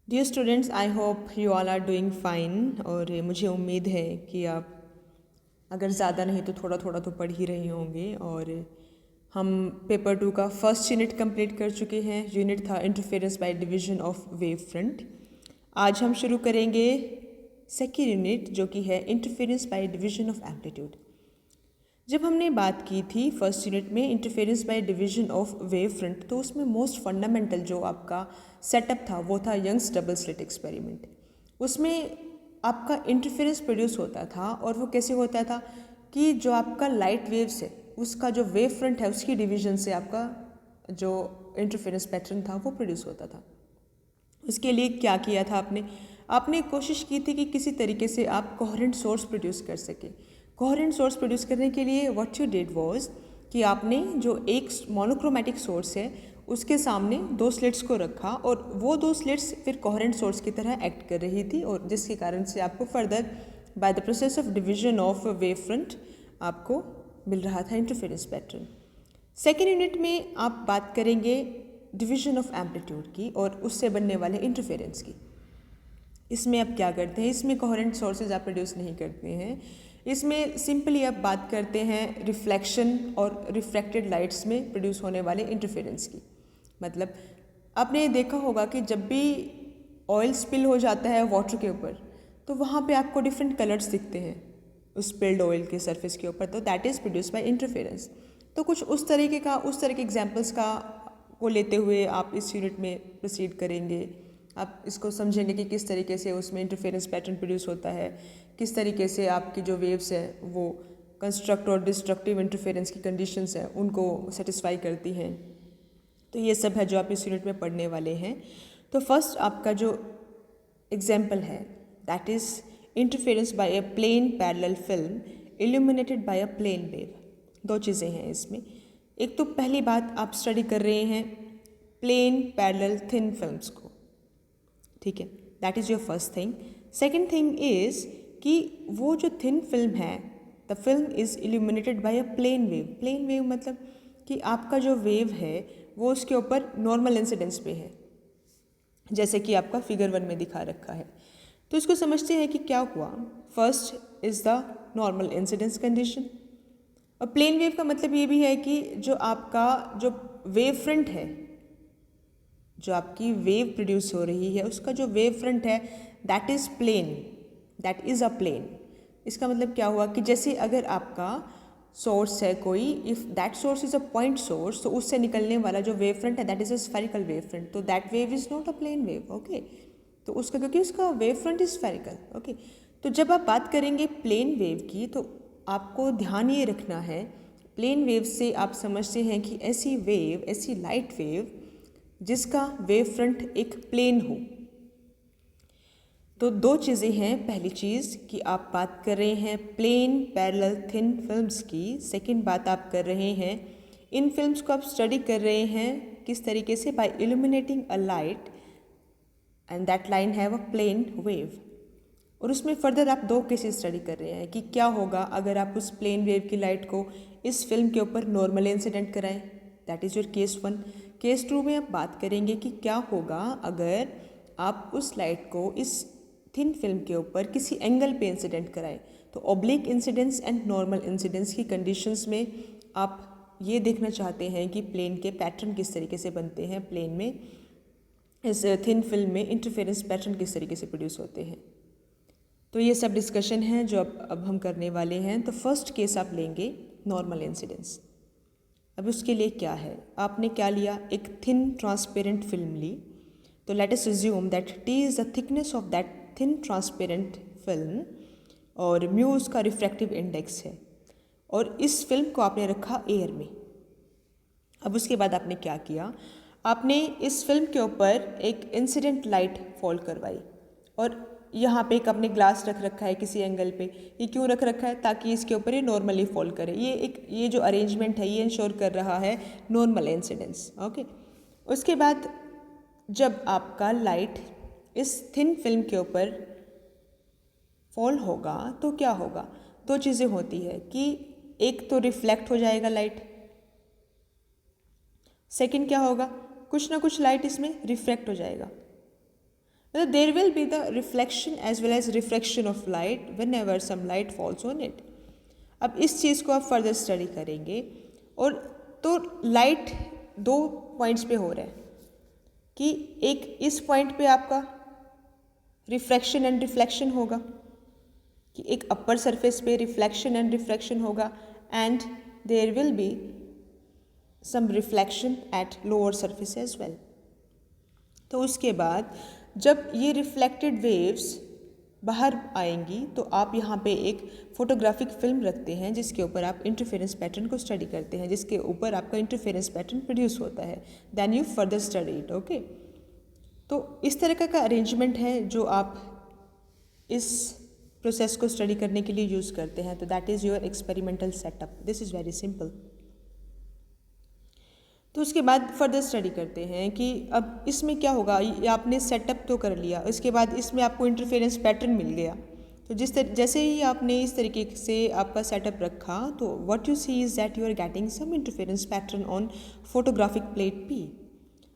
Dear students, I hope you all are doing fine. और मुझे उम्मीद है कि आप अगर ज़्यादा नहीं तो थोड़ा थोड़ा तो पढ़ ही रहे होंगे। और हम पेपर 2 का फर्स्ट यूनिट कंप्लीट कर चुके हैं। यूनिट था interference by division of wave front. आज हम शुरू करेंगे सेकेंड यूनिट जो कि है interference by division of amplitude. जब हमने बात की थी फर्स्ट यूनिट में interference by division of wave front, तो उसमें मोस्ट फंडामेंटल जो आपका सेटअप था वो था यंग्स डबल स्लिट एक्सपेरिमेंट। उसमें आपका इंटरफेरेंस प्रोड्यूस होता था और वो कैसे होता था कि जो आपका लाइट वेव्स है उसका जो वेव फ्रंट है उसकी डिवीजन से आपका जो इंटरफेरेंस पैटर्न था वो प्रोड्यूस होता था। उसके लिए क्या किया था आपने कोशिश की थी कि किसी तरीके से आप कोहेरेंट सोर्स प्रोड्यूस कर सके। कोहेरेंट सोर्स प्रोड्यूस करने के लिए व्हाट यू डिड वाज कि आपने जो एक मोनोक्रोमेटिक सोर्स है उसके सामने दो स्लिट्स को रखा और वो दो स्लिट्स फिर कोहेरेंट सोर्स की तरह एक्ट कर रही थी, और जिसके कारण से आपको further by the process of division of wave front आपको मिल रहा था इंटरफेरेंस पैटर्न। सेकेंड यूनिट में आप बात करेंगे डिवीजन ऑफ एम्पलीट्यूड की और उससे बनने वाले इंटरफेरेंस की। इसमें आप क्या करते हैं, इसमें कोहेरेंट सोर्सेज आप प्रोड्यूस नहीं करते हैं। इसमें सिंपली आप बात करते हैं रिफ्लेक्शन और रिफ्रैक्टेड लाइट्स में प्रोड्यूस होने वाले इंटरफेरेंस की। मतलब आपने देखा होगा कि जब भी ऑयल स्पिल हो जाता है वाटर के ऊपर तो वहाँ पे आपको डिफरेंट कलर्स दिखते हैं उस स्पिल्ड ऑयल के सरफेस के ऊपर, तो that is produce by interference. तो कुछ उस तरह के एग्जाम्पल्स को लेते हुए आप इस यूनिट में प्रोसीड करेंगे। आप इसको समझेंगे कि किस तरीके से उसमें इंटरफेरेंस पैटर्न प्रोड्यूस होता है, किस तरीके से आपकी जो वेव्स है वो कंस्ट्रक्ट और डिस्ट्रक्टिव इंटरफेरेंस की कंडीशंस है उनको सेटिस्फाई करती हैं। तो ये सब है जो आप इस यूनिट में पढ़ने वाले हैं। तो फर्स्ट आपका जो एग्जाम्पल है that is interference by a plane parallel film illuminated by a plane wave. दो चीज़ें हैं इसमें। एक तो पहली बात आप स्टडी कर रहे हैं प्लेन पैरेलल थिन फिल्म्स को, ठीक है, that is your first thing. Second thing is कि वो जो थिन फिल्म है the film is illuminated by a plane wave. Plane wave मतलब कि आपका जो वेव है वो उसके ऊपर नॉर्मल इंसिडेंस पे है, जैसे कि आपका फिगर 1 में दिखा रखा है। तो इसको समझते हैं कि क्या हुआ। First is the normal incidence condition. और प्लेन वेव का मतलब ये भी है कि जो आपका जो वेव फ्रंट है, जो आपकी वेव प्रोड्यूस हो रही है उसका जो वेव फ्रंट है that is plane, that is a plane. इसका मतलब क्या हुआ कि जैसे अगर आपका सोर्स है कोई, if that source is a point source, तो उससे निकलने वाला जो वेव फ्रंट है that is a spherical wave front, तो that wave is not a plane wave. Okay, तो उसका क्योंकि उसका wave front is spherical. Okay, तो जब आप बात करेंगे प्लेन वेव की तो आपको ध्यान ये रखना है प्लेन वेव से आप समझते हैं कि ऐसी वेव, ऐसी लाइट वेव जिसका वेव फ्रंट एक प्लेन हो। तो दो चीज़ें हैं, पहली चीज़ कि आप बात कर रहे हैं प्लेन पैरेलल थिन फिल्म्स की। सेकंड बात आप कर रहे हैं इन फिल्म्स को आप स्टडी कर रहे हैं किस तरीके से, by illuminating a light and that line have a plane wave. और उसमें फर्दर आप दो केसेस स्टडी कर रहे हैं कि क्या होगा अगर आप उस प्लेन वेव की लाइट को इस फिल्म के ऊपर नॉर्मल इंसिडेंट कराएं, that is your case 1। Case 2 में आप बात करेंगे कि क्या होगा अगर आप उस लाइट को इस थिन फिल्म के ऊपर किसी एंगल पे इंसिडेंट कराएं। तो oblique incidence and normal incidence की कंडीशंस में आप ये देखना चाहते हैं कि प्लेन के पैटर्न किस तरीके से बनते हैं, प्लेन में इस थिन फिल्म में इंटरफेरेंस पैटर्न किस तरीके से प्रोड्यूस होते हैं। तो ये सब डिस्कशन है जो अब हम करने वाले हैं। तो फर्स्ट केस आप लेंगे नॉर्मल इंसिडेंस। अब उसके लिए क्या है, आपने क्या लिया, एक थिन ट्रांसपेरेंट फिल्म ली। तो let us assume that T is the thickness of that thin transparent film और म्यू उसका रिफ्रैक्टिव इंडेक्स है, और इस फिल्म को आपने रखा एयर में। अब उसके बाद आपने क्या किया, आपने इस फिल्म के ऊपर एक इंसिडेंट लाइट फॉल करवाई, और यहाँ पे एक आपने ग्लास रख रखा है किसी एंगल पे। ये क्यों रख रखा है, ताकि इसके ऊपर ये नॉर्मली फॉल करे। ये जो अरेंजमेंट है ये इंश्योर कर रहा है नॉर्मल इंसिडेंस। ओके, उसके बाद जब आपका लाइट इस थिन फिल्म के ऊपर फॉल होगा तो क्या होगा, दो चीज़ें होती है कि एक तो रिफ्लेक्ट हो जाएगा लाइट, सेकंड क्या होगा, कुछ ना कुछ लाइट इसमें रिफ्रैक्ट हो जाएगा। मतलब there will be the reflection as well as refraction of light whenever some light falls on it. अब इस चीज़ को आप फर्दर स्टडी करेंगे। और तो लाइट दो पॉइंट्स पे हो रहा है कि एक इस पॉइंट पे आपका रिफ्रैक्शन एंड रिफ्लेक्शन होगा, कि एक अपर सरफेस पे रिफ्लेक्शन एंड रिफ्रैक्शन होगा, and there will be some reflection at lower surface as well. तो उसके बाद जब ये रिफ्लेक्टेड वेव्स बाहर आएंगी तो आप यहाँ पे एक फोटोग्राफिक फिल्म रखते हैं जिसके ऊपर आप इंटरफेरेंस पैटर्न को स्टडी करते हैं, जिसके ऊपर आपका इंटरफेरेंस पैटर्न प्रोड्यूस होता है। Then you further study it. Okay, तो इस तरह का अरेंजमेंट है जो आप इस प्रोसेस को स्टडी करने के लिए यूज़ करते हैं। तो that is your experimental setup. This is very simple. तो उसके बाद फर्दर स्टडी करते हैं कि अब इसमें क्या होगा। ये आपने सेटअप तो कर लिया, उसके बाद इसमें आपको इंटरफेरेंस पैटर्न मिल गया। तो जैसे ही आपने इस तरीके से आपका सेटअप रखा तो what you see is that you are getting some interference pattern on photographic plate P.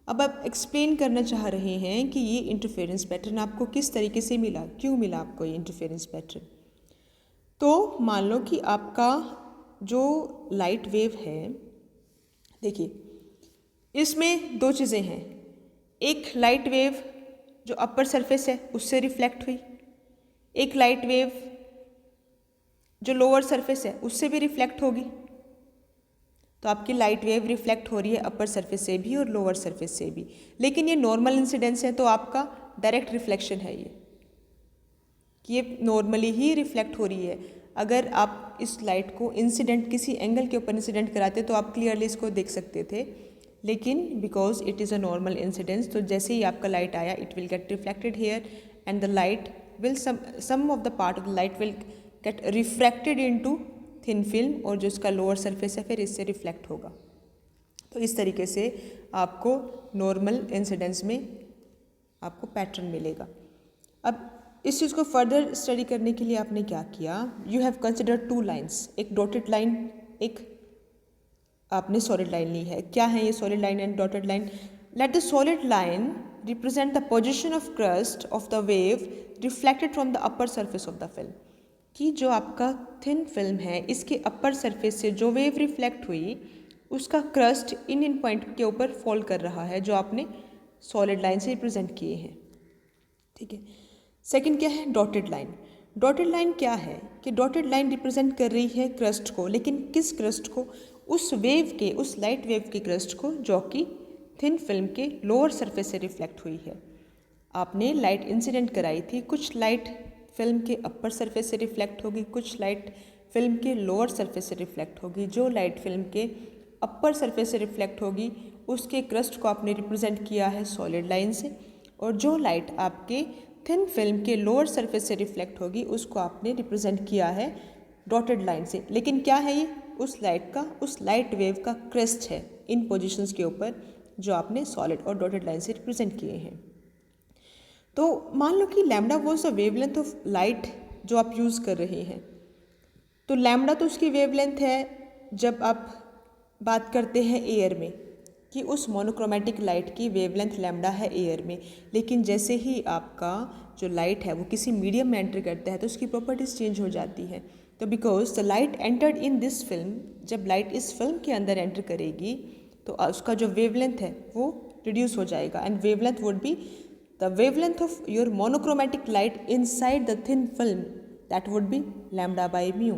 अब आप एक्सप्लेन करना चाह रहे हैं कि ये इंटरफेरेंस पैटर्न आपको किस तरीके से मिला, क्यों मिला आपको ये इंटरफेरेंस पैटर्न। तो मान लो कि आपका जो लाइट वेव है, देखिए इसमें दो चीज़ें हैं। एक लाइट वेव जो अपर सरफेस है उससे रिफ्लेक्ट हुई, एक लाइट वेव जो लोअर सरफेस है उससे भी रिफ्लेक्ट होगी। तो आपकी लाइट वेव रिफ्लेक्ट हो रही है अपर सरफेस से भी और लोअर सरफेस से भी, लेकिन ये नॉर्मल इंसिडेंस है तो आपका डायरेक्ट रिफ्लेक्शन है ये, कि ये नॉर्मली ही रिफ्लेक्ट हो रही है। अगर आप इस लाइट को इंसिडेंट किसी एंगल के ऊपर इंसिडेंट कराते तो आप क्लियरली इसको देख सकते थे, लेकिन because it is a normal incidence तो जैसे ही आपका लाइट आया it will get reflected here and the light will some of the part of the light will get refracted into thin film, और जो इसका लोअर सरफेस है फिर इससे रिफ्लेक्ट होगा। तो इस तरीके से आपको नॉर्मल इंसिडेंस में आपको पैटर्न मिलेगा। अब इस चीज़ को फर्दर स्टडी करने के लिए आपने क्या किया, you have consider two lines, एक डॉटेड लाइन, एक आपने सॉलिड लाइन ली है। क्या है ये solid line and dotted line? Let the solid line represent the position of crust of the wave reflected from the upper surface of the film, कि जो आपका थिन फिल्म है इसके अपर सरफेस से जो वेव रिफ्लेक्ट हुई उसका crust in point के ऊपर फॉल कर रहा है जो आपने सॉलिड लाइन से रिप्रेजेंट किए हैं। ठीक है। सेकंड क्या है, डॉटेड लाइन। डॉटेड लाइन क्या है कि डॉटेड लाइन रिप्रेजेंट कर रही है क्रस्ट को, लेकिन किस क्रस्ट को? उस वेव के, उस लाइट वेव के क्रस्ट को जो कि थिन फिल्म के लोअर सरफेस से रिफ्लेक्ट हुई है। आपने लाइट इंसिडेंट कराई थी, कुछ लाइट फिल्म के अपर सरफेस से रिफ्लेक्ट होगी, कुछ लाइट फिल्म के लोअर सरफेस से रिफ्लेक्ट होगी। जो लाइट फिल्म के अपर सरफेस से रिफ्लेक्ट होगी उसके क्रस्ट को आपने रिप्रेजेंट किया है सॉलिड लाइन से, और जो लाइट आपके थिन फिल्म के लोअर सरफेस से रिफ्लेक्ट होगी उसको आपने रिप्रेजेंट किया है डॉटेड लाइन से। लेकिन क्या है ये? उस लाइट का, उस लाइट वेव का क्रेस्ट है इन पोजीशंस के ऊपर जो आपने सॉलिड और डॉटेड लाइन से रिप्रेजेंट किए हैं। तो मान लो कि lambda was the wavelength of light जो आप यूज़ कर रहे हैं। तो लैम्डा तो उसकी वेवलेंथ है जब आप बात करते हैं एयर में, कि उस मोनोक्रोमेटिक लाइट की वेवलेंथ लैम्डा है एयर में। लेकिन जैसे ही आपका जो लाइट है वो किसी मीडियम में एंटर करता है तो उसकी प्रॉपर्टीज़ चेंज हो जाती हैं। तो because the light entered in this film, जब लाइट इस फिल्म के अंदर एंटर करेगी तो उसका जो वेवलेंथ है वो रिड्यूस हो जाएगा, and wavelength would be the wavelength of your monochromatic light inside the thin film, that would B lambda by mu,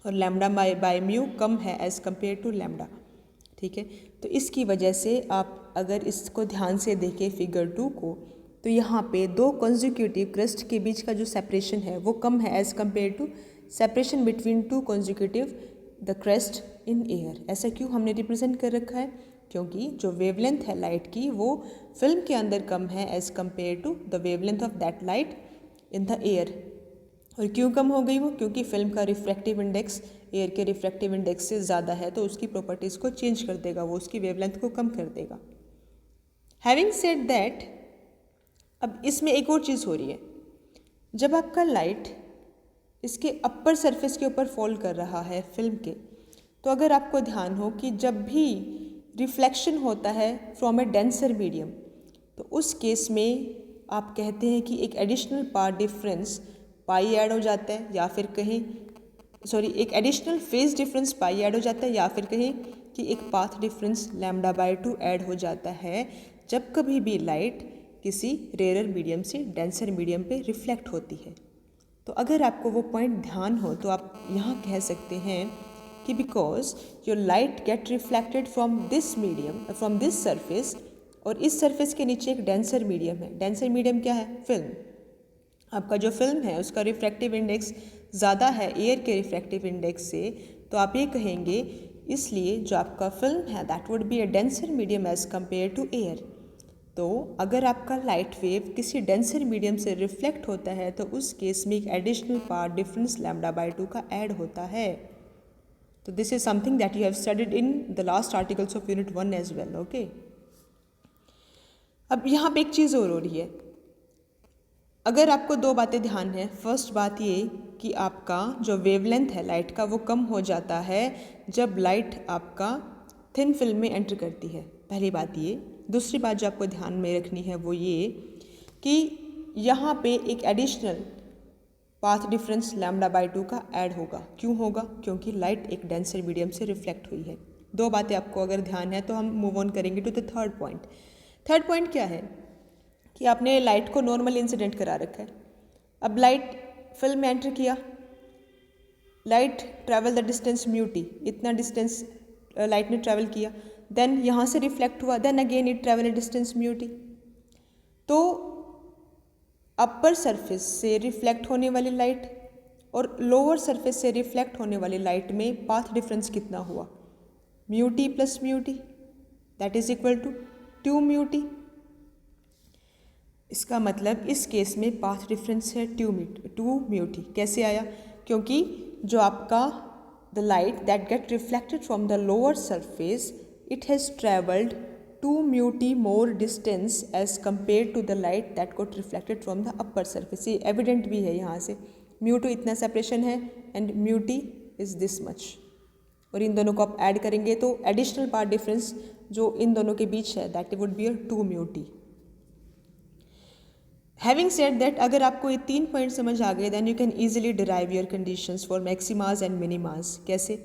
और लैम्डा बाई म्यू कम है एज़ कम्पेयर टू लैम्डा। ठीक है। तो इसकी वजह से आप अगर इसको ध्यान से देखें फिगर 2 को, तो यहाँ पे दो कंसेक्यूटिव क्रस्ट के बीच का जो सेपरेशन है वो कम है as compare to separation between two consecutive the crest in air. ऐसा क्यों हमने रिप्रेजेंट कर रखा है? क्योंकि जो वेवलेंथ है लाइट की वो फिल्म के अंदर कम है as compare to the wavelength of that light in the air. और क्यों कम हो गई वो? क्योंकि फिल्म का रिफ्रैक्टिव इंडेक्स एयर के रिफ्रैक्टिव इंडेक्स से ज़्यादा है, तो उसकी प्रॉपर्टीज़ को चेंज कर देगा, वो उसकी वेवलेंथ को कम कर देगा। हैविंग सेड दैट, अब इसमें एक और चीज़ हो रही है। जब आपका लाइट इसके अपर सरफेस के ऊपर फॉल कर रहा है फिल्म के, तो अगर आपको ध्यान हो कि जब भी रिफ्लेक्शन होता है फ्रॉम ए डेंसर मीडियम, तो उस केस में आप कहते हैं कि एक additional path difference pi add हो जाता है, या फिर कहें एक additional phase difference pi add हो जाता है, या फिर कहें कि एक पाथ डिफरेंस λ/2 ऐड हो जाता है जब कभी भी लाइट किसी रेयर मीडियम से डेंसर मीडियम पे रिफ्लेक्ट होती है। तो अगर आपको वो पॉइंट ध्यान हो तो आप यहाँ कह सकते हैं कि because your light gate reflected from this medium, from this surface, और इस सरफेस के नीचे एक डेंसर मीडियम है। डेंसर मीडियम क्या है? फिल्म। आपका जो फिल्म है उसका रिफ्रैक्टिव इंडेक्स ज़्यादा है एयर के रिफ्रैक्टिव इंडेक्स से, तो आप ये कहेंगे इसलिए जो आपका फिल्म है that would be a denser medium as compare to air. तो अगर आपका लाइट वेव किसी डेंसर मीडियम से रिफ्लेक्ट होता है तो उस केस में एक एडिशनल पाथ डिफरेंस λ/2 का ऐड होता है। तो this is something that you have studied in the last articles of unit 1 as well. Okay, अब यहाँ पे एक चीज़ और हो रही है। अगर आपको दो बातें ध्यान है, फर्स्ट बात ये कि आपका जो वेवलेंथ है लाइट का वो कम हो जाता है जब लाइट आपका थिन फिल्म में एंटर करती है, पहली बात ये। दूसरी बात जो आपको ध्यान में रखनी है वो ये कि यहाँ पे एक एडिशनल पाथ डिफरेंस λ/2 का ऐड होगा। क्यों होगा? क्योंकि लाइट एक डेंसर मीडियम से रिफ्लेक्ट हुई है। दो बातें आपको अगर ध्यान है तो हम मूव ऑन करेंगे to the third point. Third point क्या है कि आपने लाइट को नॉर्मल इंसिडेंट करा रखा है। अब लाइट फिल्म में एंटर किया, light travel the distance μt, इतना डिस्टेंस लाइट ने ट्रैवल किया, देन यहाँ से रिफ्लेक्ट हुआ, then again it travel distance μt। तो अपर सरफेस से रिफ्लेक्ट होने वाली लाइट और लोअर सरफेस से रिफ्लेक्ट होने वाली लाइट में पाथ डिफरेंस कितना हुआ? μt plus μt, that is equal to 2 μt। इसका मतलब इस केस में पाथ डिफरेंस है 2 μt। कैसे आया? क्योंकि जो आपका the light that get reflected from the lower surface, it has traveled 2 μt more distance as compared to the light that got reflected from the upper surface। ये evident भी है यहाँ से, μ2 इतना सेपरेशन है and μt is this much, और इन दोनों को आप ऐड करेंगे तो एडिशनल पाथ डिफरेंस जो इन दोनों के बीच है that would be 2 μt। Having said that, अगर आपको ये 3 पॉइंट समझ आ गए then you can easily derive your conditions for maximas and minimas. कैसे?